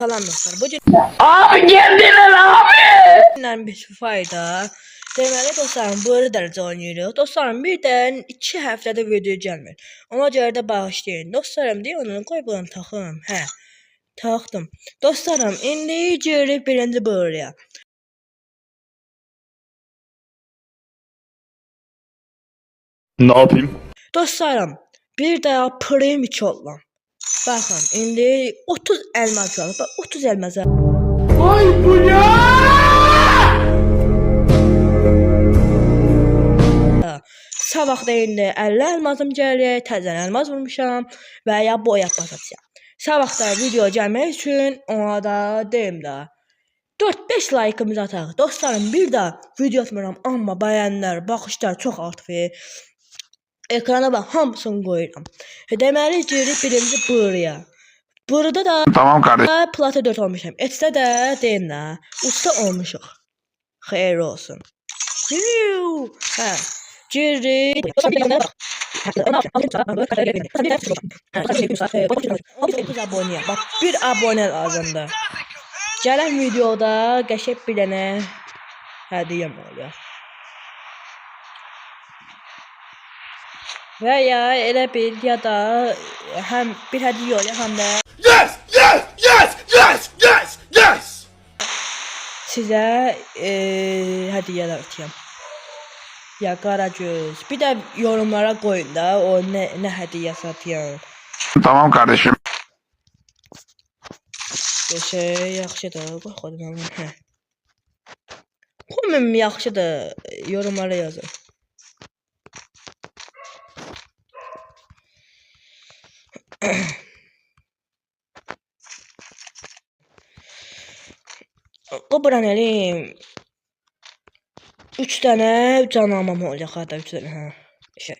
Salam dostlar. Bu gün Abi kendine abi. bir fayda. Deməli dostlarım, bu dərəcə oynayırıq. Dostlarım, birdən 2 həftədə video gəlmir. Ona görə də bağışlayın. Dostlarım, deyə onu qoy bunu taxım. Hə. Taxdım. Dostlarım, indi görək birinci buraya. Ne yapayım? Dostlarım, bir də premium olan. Baxın, indi 30 elmas var. Bax 30 elmas. Vay bu ya! Sabah da indi 50 elmasım gəlir, təzən elmas vurmuşam və ya boya basacağam. Sabah da video gəlmək üçün ona da deyim də 4-5 like'ımızı ataq. Dostlarım, bir də video atmıram, amma bəyənlər, baxışlar çox artıb. Ekrana bax, hamısını qoyuram. Deməli, girik birinci buraya. Burada da Tamam kardeşim. Plata 4 olmuşam. Etdə də deyim də, usta olmuşuq. Xeyir olsun. Hə. Girik. Abone. Bak, bir abone lazımdır. Gələn videoda qəşəng bir dənə hədiyyəm oluyor. Və ya elə bir ya da həm bir hədiyyə oluyor, həm də Yes. sizə hədiyyələr atayım. Ya Qaragöz. Bir də yorumlara qoyun da o nə hədiyyə satayım. Tamam kardeşim. Yaxşıdır. Qoy xodum. Hə. Komum yaxşıdır. Yorumlara yazın. O buran eləyim. 3 dənə can almam olacaq hatta 3 dənə. Hə. Şey.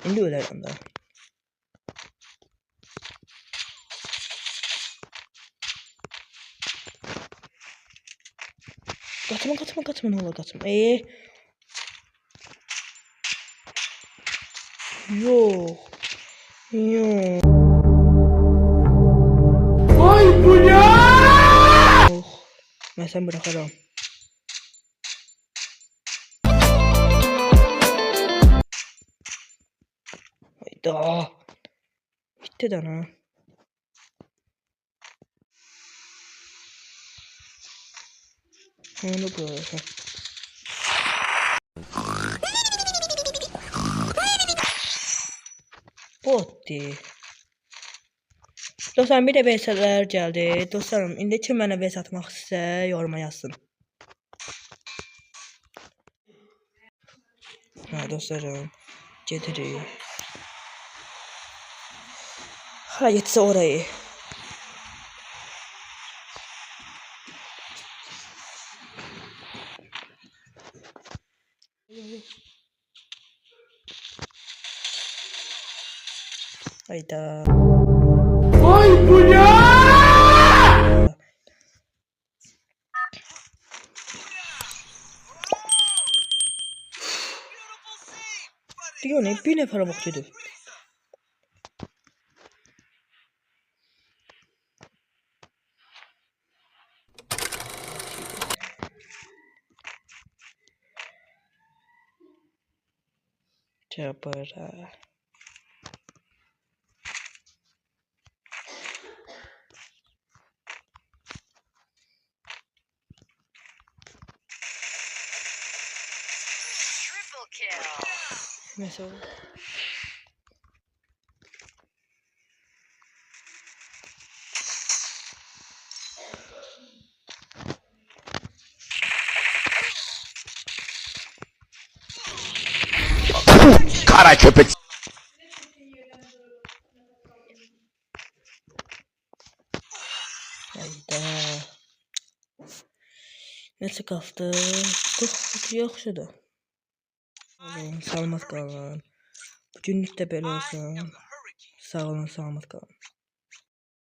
İndi ölərəm də. Qaçma nə olur qaçma. Yok. Vay bu ya! Ben sen bırakalım. Hayda. Bitti de ha. Onu böyle. Botti. Dostlarım, bir də VS-lər gəldi. Dostlarım, indi kim mənə VS atmaq istəsə yoruma yazsın. Hə dostlarım, gedirik. Ha getsə orayı. Hayda. Vay bu ya! Diyor ne? Bir nefere bakıyordu. Çapara. Mesela. Kara köpek. Hayda. Nəsə qaldı? Yaxşıdır. Salamat qalın. Bugünlük də belə olsun. Sağ olun, salamat qalın.